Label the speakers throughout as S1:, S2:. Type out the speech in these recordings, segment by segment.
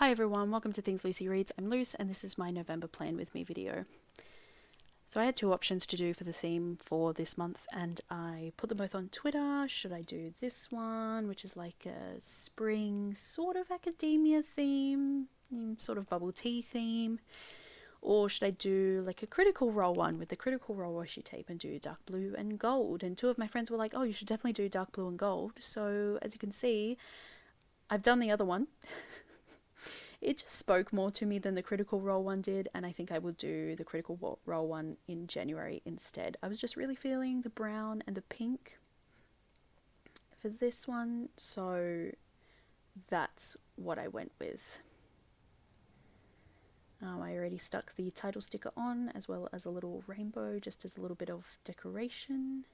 S1: Hi everyone, welcome to Things Lucy Reads. I'm Luce and this is my November Plan With Me video. So I had two options to do for the theme for this month and I put them both on Twitter. Should I do this one, which is like a spring sort of academia theme, sort of bubble tea theme? Or should I do like a Critical Role one with the Critical Role washi tape and do dark blue and gold? And two of my friends were like, oh, you should definitely do dark blue and gold. So as you can see, I've done the other one. It just spoke more to me than the Critical Role one did, and I think I will do the Critical Role one in January instead. I was just really feeling the brown and the pink for this one, so that's what I went with. I already stuck the title sticker on, as well as a little rainbow, just as a little bit of decoration.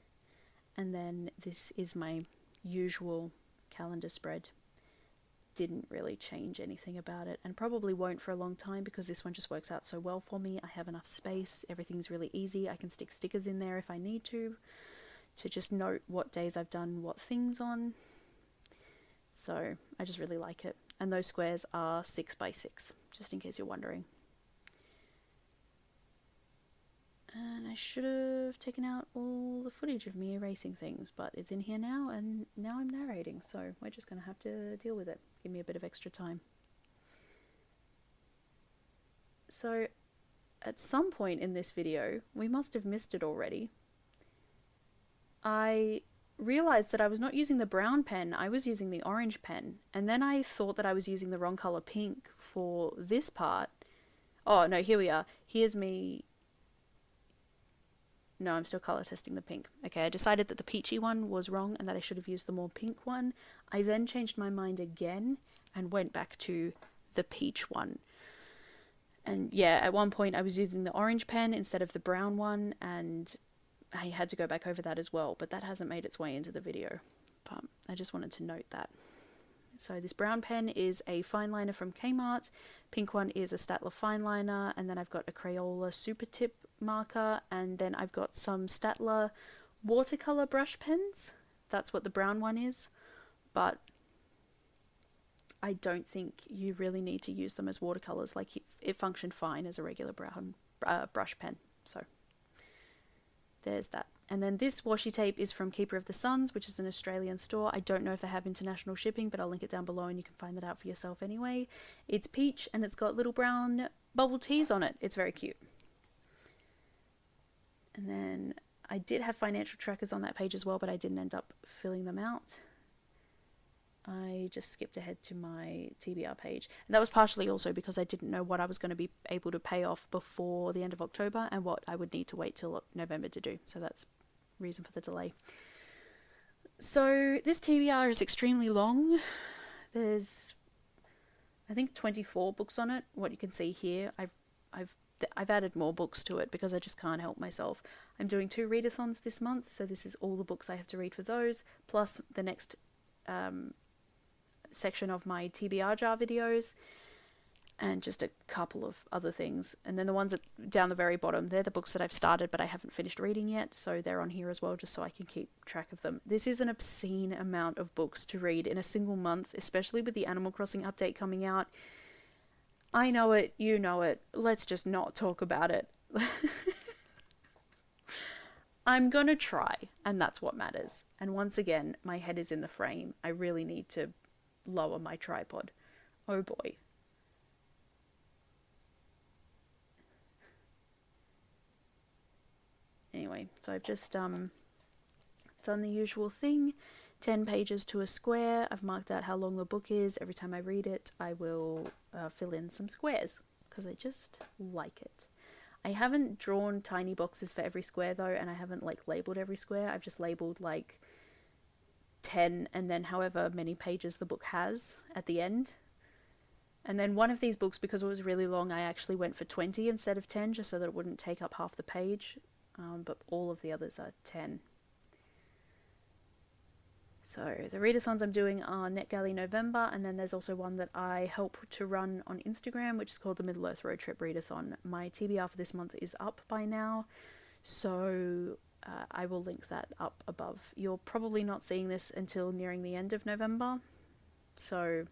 S1: And then this is my usual calendar spread. Didn't really change anything about it, and probably won't for a long time because this one just works out so well for me. I have enough space, everything's really easy. I can stick stickers in there if I need to just note what days I've done what things on. So I just really like it. And those squares are 6 by 6, just in case you're wondering. And I should have taken out all the footage of me erasing things, but it's in here now, and now I'm narrating, so we're just going to have to deal with it. Give me a bit of extra time. So, at some point in this video, we must have missed it already, I realized that I was not using the brown pen, I was using the orange pen, and then I thought that I was using the wrong colour pink for this part. Oh no, here we are. Here's me. No, I'm still colour testing the pink. Okay, I decided that the peachy one was wrong and that I should have used the more pink one. I then changed my mind again and went back to the peach one. And yeah, at one point I was using the orange pen instead of the brown one, and I had to go back over that as well, but that hasn't made its way into the video. But I just wanted to note that. So this brown pen is a fine liner from Kmart, pink one is a Staedtler fine liner, and then I've got a Crayola super tip marker, and then I've got some Staedtler watercolor brush pens. That's what the brown one is, but I don't think you really need to use them as watercolors. Like, it functioned fine as a regular brown brush pen. So there's that. And then this washi tape is from Keeper of the Suns, which is an Australian store. I don't know if they have international shipping, but I'll link it down below and you can find that out for yourself anyway. It's peach and it's got little brown bubble teas on it. It's very cute. And then I did have financial trackers on that page as well, but I didn't end up filling them out. I just skipped ahead to my TBR page. And that was partially also because I didn't know what I was going to be able to pay off before the end of October and what I would need to wait till November to do. So that's reason for the delay. So this TBR is extremely long. There's, I think, 24 books on it. What you can see here, I've added more books to it because I just can't help myself. I'm doing 2 readathons this month, so this is all the books I have to read for those, plus the next section of my TBR jar videos, and just a couple of other things. And then the ones down the very bottom, they're the books that I've started but I haven't finished reading yet, so they're on here as well, just so I can keep track of them. This is an obscene amount of books to read in a single month, especially with the Animal Crossing update coming out. I know it, you know it, let's just not talk about it. I'm gonna try, and that's what matters. And once again, my head is in the frame. I really need to lower my tripod. Oh boy. Anyway, so I've just done the usual thing. 10 pages to a square. I've marked out how long the book is. Every time I read it, I will fill in some squares because I just like it. I haven't drawn tiny boxes for every square though, and I haven't like labeled every square. I've just labeled like 10 and then however many pages the book has at the end. And then one of these books, because it was really long, I actually went for 20 instead of 10 just so that it wouldn't take up half the page. But all of the others are 10. So the readathons I'm doing are NetGalley November, and then there's also one that I help to run on Instagram, which is called the Middle Earth Road Trip Readathon. My TBR for this month is up by now, so I will link that up above. You're probably not seeing this until nearing the end of November, so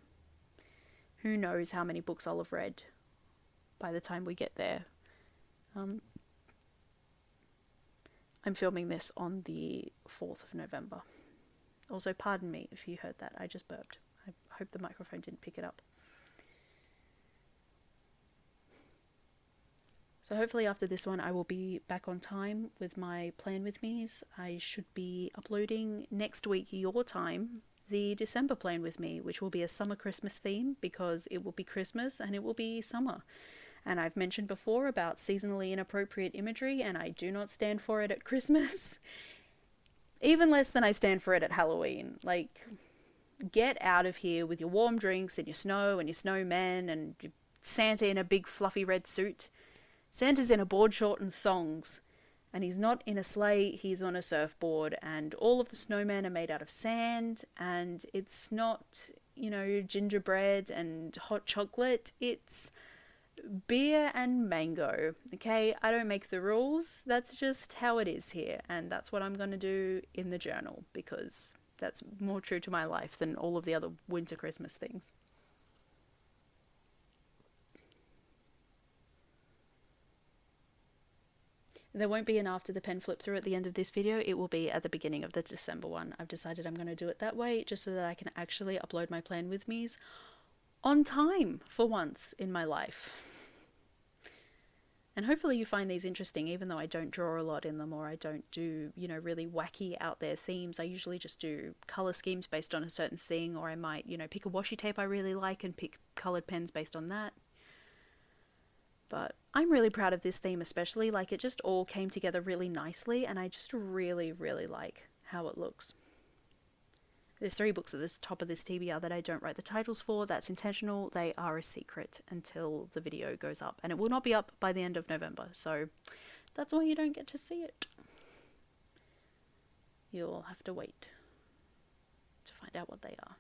S1: who knows how many books I'll have read by the time we get there. I'm filming this on the 4th of November. Also, pardon me if you heard that, I just burped. I hope the microphone didn't pick it up. So hopefully after this one I will be back on time with my Plan With Me's. I should be uploading next week your time the December Plan With Me, which will be a summer Christmas theme because it will be Christmas and it will be summer. And I've mentioned before about seasonally inappropriate imagery, and I do not stand for it at Christmas. Even less than I stand for it at Halloween. Like, get out of here with your warm drinks and your snow and your snowmen and your Santa in a big fluffy red suit. Santa's in a board short and thongs, and he's not in a sleigh, he's on a surfboard, and all of the snowmen are made out of sand, and it's not, you know, gingerbread and hot chocolate, it's beer and mango. Okay, I don't make the rules, that's just how it is here, and that's what I'm going to do in the journal, because that's more true to my life than all of the other winter Christmas things. There won't be an after the pen flip through at the end of this video, it will be at the beginning of the December one. I've decided I'm going to do it that way just so that I can actually upload my Plan With Me's on time for once in my life. And hopefully you find these interesting, even though I don't draw a lot in them or I don't do, you know, really wacky out there themes. I usually just do colour schemes based on a certain thing, or I might, you know, pick a washi tape I really like and pick coloured pens based on that. But I'm really proud of this theme especially, like it just all came together really nicely and I just really, really like how it looks. There's 3 books at the top of this TBR that I don't write the titles for, that's intentional, they are a secret until the video goes up, and it will not be up by the end of November, so that's why you don't get to see it. You'll have to wait to find out what they are.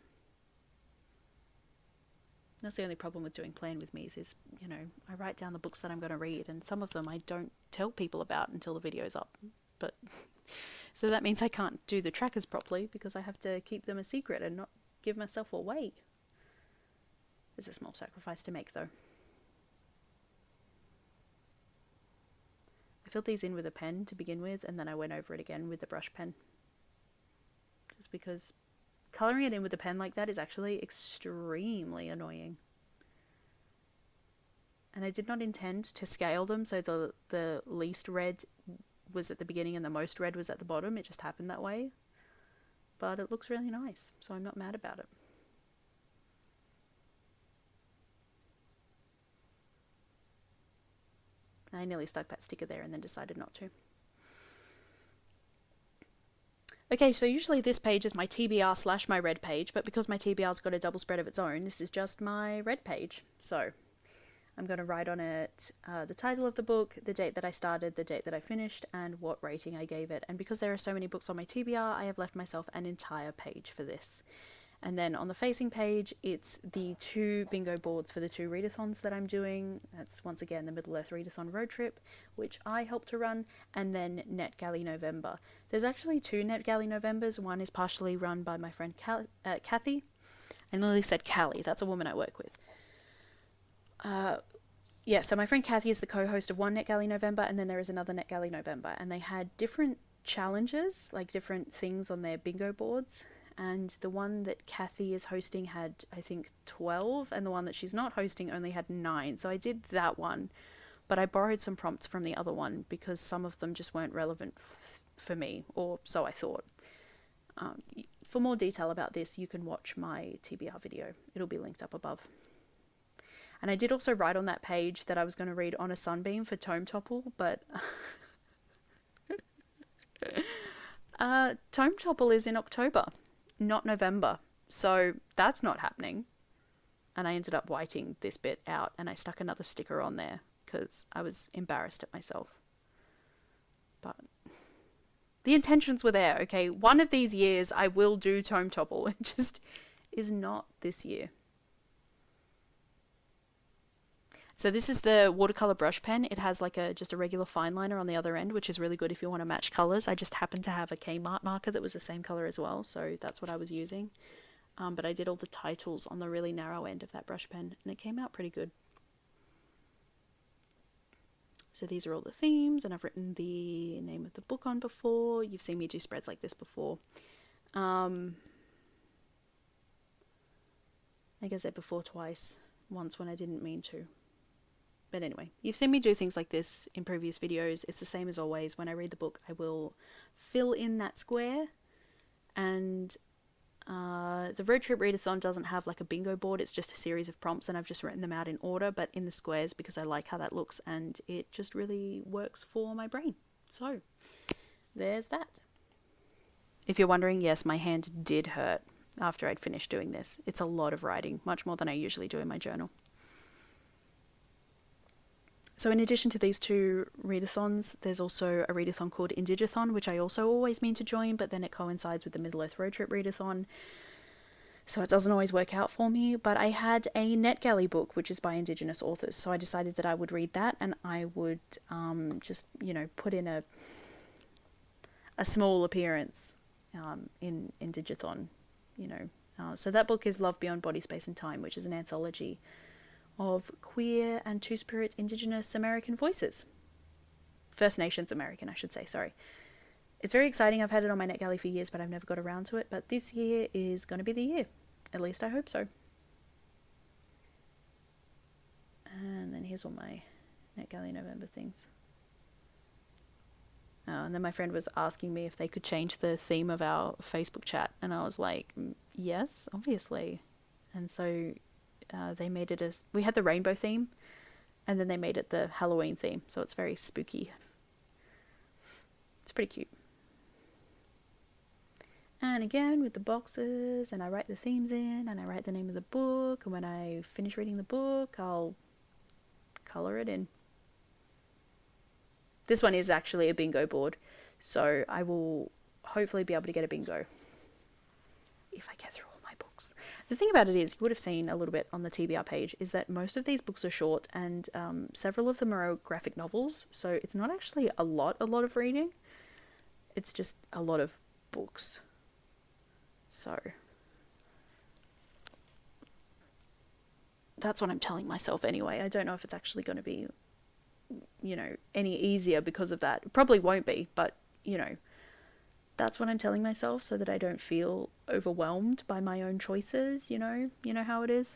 S1: That's the only problem with doing Plan With Me's is, you know, I write down the books that I'm going to read, and some of them I don't tell people about until the video's up. But so that means I can't do the trackers properly because I have to keep them a secret and not give myself away. It's a small sacrifice to make, though. I filled these in with a pen to begin with, and then I went over it again with the brush pen. Just because colouring it in with a pen like that is actually extremely annoying. And I did not intend to scale them so the least red was at the beginning and the most red was at the bottom. It just happened that way. But it looks really nice, so I'm not mad about it. I nearly stuck that sticker there and then decided not to. Okay, so usually this page is my TBR / my red page, but because my TBR's got a double spread of its own, this is just my red page. So I'm going to write on it the title of the book, the date that I started, the date that I finished, and what rating I gave it. And because there are so many books on my TBR, I have left myself an entire page for this. And then on the facing page, it's the 2 bingo boards for the 2 readathons that I'm doing. That's once again the Middle Earth Readathon Road Trip, which I helped to run, and then NetGalley November. There's actually 2 NetGalley Novembers. One is partially run by my friend Kathy. I nearly said Callie, that's a woman I work with. Yeah, so my friend Kathy is the co-host of one NetGalley November, and then there is another NetGalley November, and they had different challenges, like different things on their bingo boards. And the one that Kathy is hosting had, I think, 12, and the one that she's not hosting only had 9. So I did that one, but I borrowed some prompts from the other one because some of them just weren't relevant for me, or so I thought. For more detail about this, you can watch my TBR video. It'll be linked up above. And I did also write on that page that I was going to read On a Sunbeam for Tome Topple, but Tome Topple is in October, not November, so that's not happening. And I ended up whiting this bit out, and I stuck another sticker on there because I was embarrassed at myself. But the intentions were there, okay? One of these years I will do Tome Topple. It just is not this year. So this is the watercolor brush pen. It has like just a regular fine liner on the other end, which is really good if you want to match colors. I just happened to have a Kmart marker that was the same color as well, so that's what I was using. but I did all the titles on the really narrow end of that brush pen, and it came out pretty good. So these are all the themes, and I've written the name of the book on before. You've seen me do spreads like this before. I think I said before twice, once when I didn't mean to. But anyway, you've seen me do things like this in previous videos. It's the same as always. When I read the book, I will fill in that square, and the Road Trip Readathon doesn't have like a bingo board. It's just a series of prompts, and I've just written them out in order, but in the squares, because I like how that looks, and it just really works for my brain. So there's that. If you're wondering, yes, my hand did hurt after I'd finished doing this. It's a lot of writing, much more than I usually do in my journal. So in addition to these two readathons, there's also a readathon called Indigathon, which I also always mean to join, but then it coincides with the Middle Earth Road Trip Readathon, so it doesn't always work out for me. But I had a NetGalley book, which is by Indigenous authors, so I decided that I would read that, and I would just, put in a small appearance in Indigathon, So that book is Love Beyond Body, Space and Time, which is an anthology of queer and Two-Spirit Indigenous American voices. First Nations American, I should say, sorry. It's very exciting. I've had it on my NetGalley for years, but I've never got around to it. But this year is going to be the year. At least I hope so. And then here's all my NetGalley November things. And then my friend was asking me if they could change the theme of our Facebook chat. And I was like, yes, obviously. And so they made it as, we had the rainbow theme, and then they made it the Halloween theme, so it's very spooky. It's pretty cute. And again with the boxes, and I write the themes in, and I write the name of the book, and when I finish reading the book, I'll colour it in. This one is actually a bingo board, so I will hopefully be able to get a bingo if I get through all my books. The thing about it is, you would have seen a little bit on the TBR page, is that most of these books are short, and several of them are graphic novels, so it's not actually a lot of reading. It's just a lot of books. So that's what I'm telling myself anyway. I don't know if it's actually going to be, any easier because of that. It probably won't be, but, that's what I'm telling myself so that I don't feel overwhelmed by my own choices, You know how it is.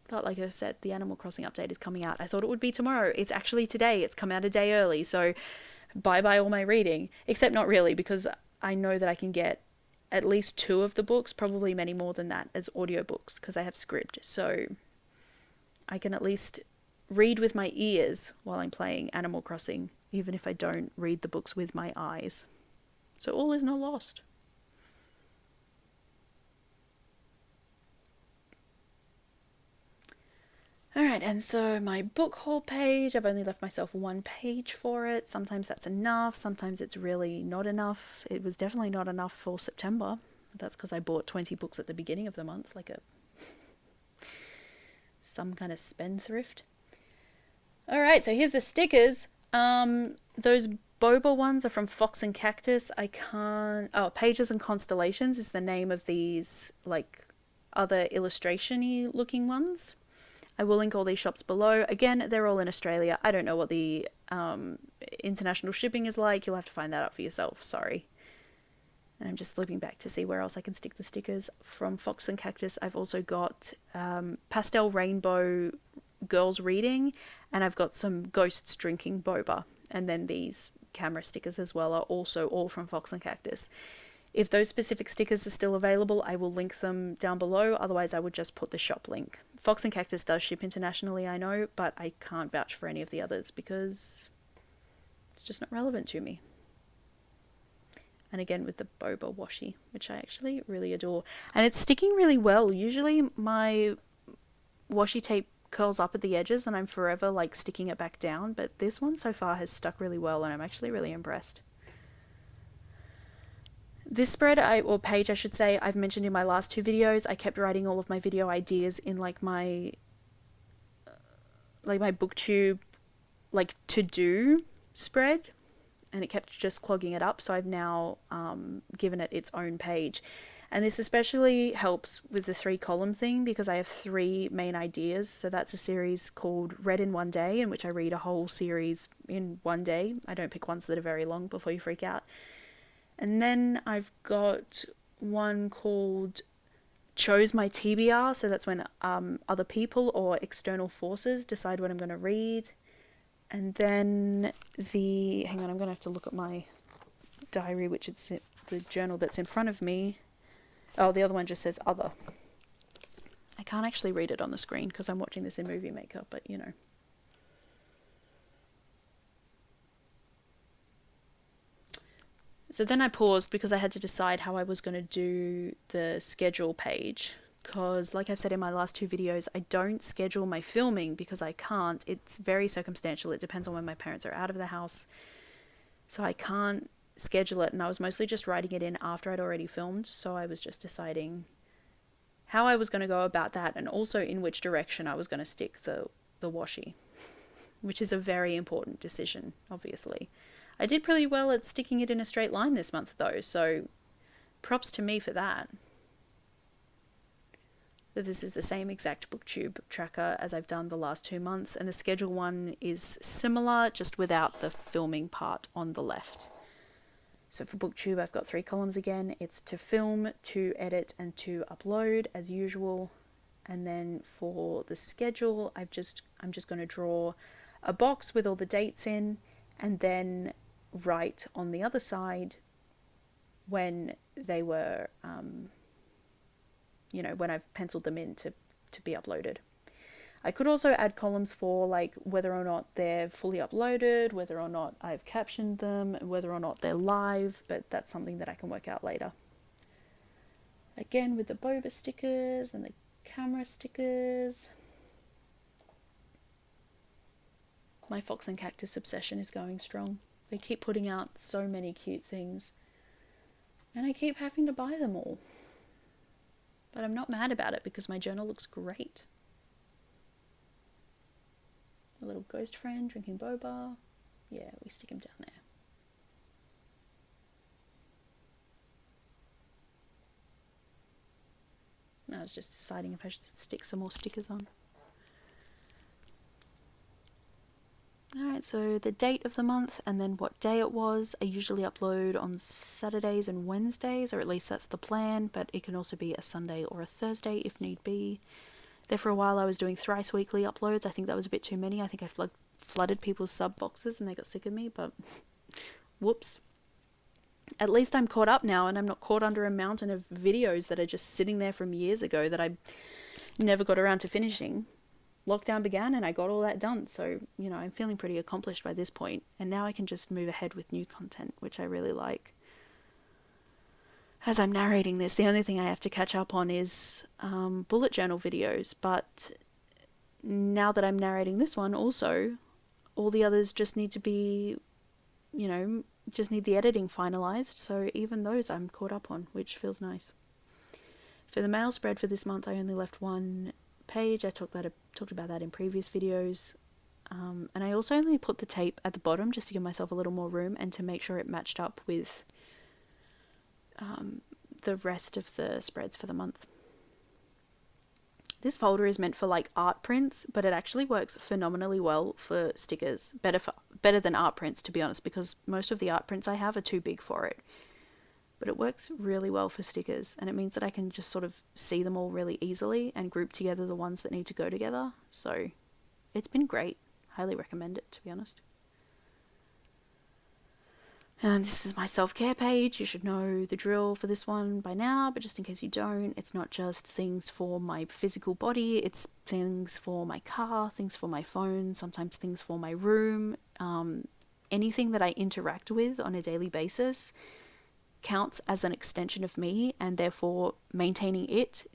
S1: But like I said, the Animal Crossing update is coming out. I thought it would be tomorrow. It's actually today. It's come out a day early, so bye-bye all my reading. Except not really, because I know that I can get at least 2 of the books, probably many more than that, as audiobooks, because I have Scribd. So I can at least read with my ears while I'm playing Animal Crossing, even if I don't read the books with my eyes. So all is not lost. Alright, and so my book haul page, I've only left myself 1 page for it. Sometimes that's enough, sometimes it's really not enough. It was definitely not enough for September. That's because I bought 20 books at the beginning of the month, like some kind of spendthrift. Alright, so here's the stickers. Those boba ones are from Fox and Cactus. Pages and Constellations is the name of these, other illustration-y looking ones. I will link all these shops below. Again, they're all in Australia. I don't know what the international shipping is like. You'll have to find that out for yourself. Sorry. And I'm just flipping back to see where else I can stick the stickers. From Fox and Cactus, I've also got Pastel Rainbow Girls Reading, and I've got some Ghosts Drinking Boba. And then these camera stickers as well are also all from Fox and Cactus. If those specific stickers are still available, I will link them down below. Otherwise, I would just put the shop link. Fox and Cactus does ship internationally, I know, but I can't vouch for any of the others because it's just not relevant to me. And again with the boba washi, which I actually really adore. And it's sticking really well. Usually my washi tape curls up at the edges and I'm forever sticking it back down, but this one so far has stuck really well and I'm actually really impressed. This spread, or page I should say, I've mentioned in my last 2 videos. I kept writing all of my video ideas in my booktube to-do spread. and it kept just clogging it up. So I've now given it its own page. And this especially helps with the 3-column thing because I have 3 main ideas. So that's a series called Read in One Day, in which I read a whole series in one day. I don't pick ones that are very long before you freak out. And then I've got one called Chose My TBR. So that's when other people or external forces decide what I'm going to read. And then hang on, I'm going to have to look at my diary, which is the journal that's in front of me. Oh, the other one just says other. I can't actually read it on the screen because I'm watching this in movie maker, but you know. So then I paused because I had to decide how I was going to do the schedule page. Because, like I've said in my last 2 videos, I don't schedule my filming because I can't. It's very circumstantial. It depends on when my parents are out of the house. So I can't schedule it, and I was mostly just writing it in after I'd already filmed, so I was just deciding how I was going to go about that, and also in which direction I was going to stick the washi, which is a very important decision, obviously. I did pretty well at sticking it in a straight line this month though, so props to me for that. This is the same exact booktube tracker as I've done the last 2 months, and the schedule one is similar, just without the filming part on the left. So for booktube, I've got 3 columns again. It's to film, to edit, and to upload as usual. And then for the schedule, I'm just going to draw a box with all the dates in, and then write on the other side when they were, when I've penciled them in to be uploaded. I could also add columns for like whether or not they're fully uploaded, whether or not I've captioned them, whether or not they're live, but that's something that I can work out later. Again with the boba stickers and the camera stickers. My Fox and Cactus obsession is going strong. They keep putting out so many cute things, and I keep having to buy them all. But I'm not mad about it because my journal looks great. A little ghost friend drinking boba. Yeah, we stick him down there. I was just deciding if I should stick some more stickers on. Alright, so the date of the month and then what day it was. I usually upload on Saturdays and Wednesdays, or at least that's the plan, but it can also be a Sunday or a Thursday if need be. There for a while I was doing thrice weekly uploads. I think that was a bit too many. I think I flooded people's sub boxes and they got sick of me, but whoops. At least I'm caught up now and I'm not caught under a mountain of videos that are just sitting there from years ago that I never got around to finishing. Lockdown began and I got all that done, so, I'm feeling pretty accomplished by this point, and now I can just move ahead with new content, which I really like. As I'm narrating this, the only thing I have to catch up on is bullet journal videos, but now that I'm narrating this one also, all the others just need to be, just need the editing finalised, so even those I'm caught up on, which feels nice. For the mail spread for this month, I only left 1 page. I talked about that in previous videos, and I also only put the tape at the bottom just to give myself a little more room and to make sure it matched up with the rest of the spreads for the month. This folder is meant for like art prints, but it actually works phenomenally well for stickers. Better than art prints, to be honest, because most of the art prints I have are too big for it. But it works really well for stickers, and it means that I can just sort of see them all really easily and group together the ones that need to go together. So it's been great. Highly recommend it, to be honest. And this is my self-care page. You should know the drill for this one by now, but just in case you don't, it's not just things for my physical body, it's things for my car, things for my phone, sometimes things for my room. Anything that I interact with on a daily basis counts as an extension of me, and therefore maintaining it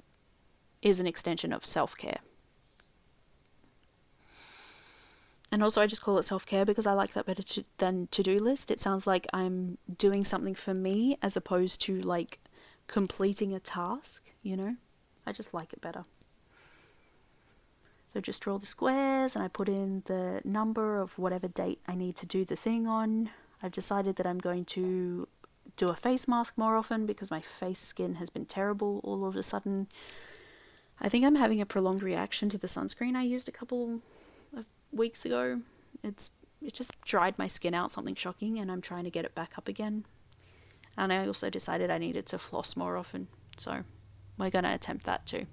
S1: is an extension of self-care. And also I just call it self-care because I like that better than to-do list. It sounds like I'm doing something for me as opposed to like completing a task, I just like it better. So just draw the squares and I put in the number of whatever date I need to do the thing on. I've decided that I'm going to do a face mask more often because my face skin has been terrible all of a sudden. I think I'm having a prolonged reaction to the sunscreen I used a couple of weeks ago. It just dried my skin out, something shocking, and I'm trying to get it back up again. And I also decided I needed to floss more often, so we're going to attempt that too.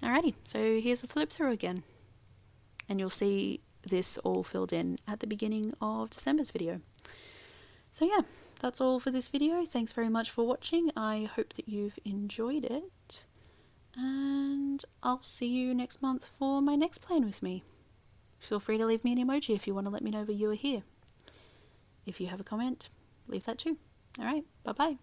S1: Alrighty, so here's a flip through again. And you'll see this all filled in at the beginning of December's video. So yeah, that's all for this video. Thanks very much for watching. I hope that you've enjoyed it. And I'll see you next month for my next plan with me. Feel free to leave me an emoji if you want to let me know that you are here. If you have a comment, leave that too. Alright, bye bye.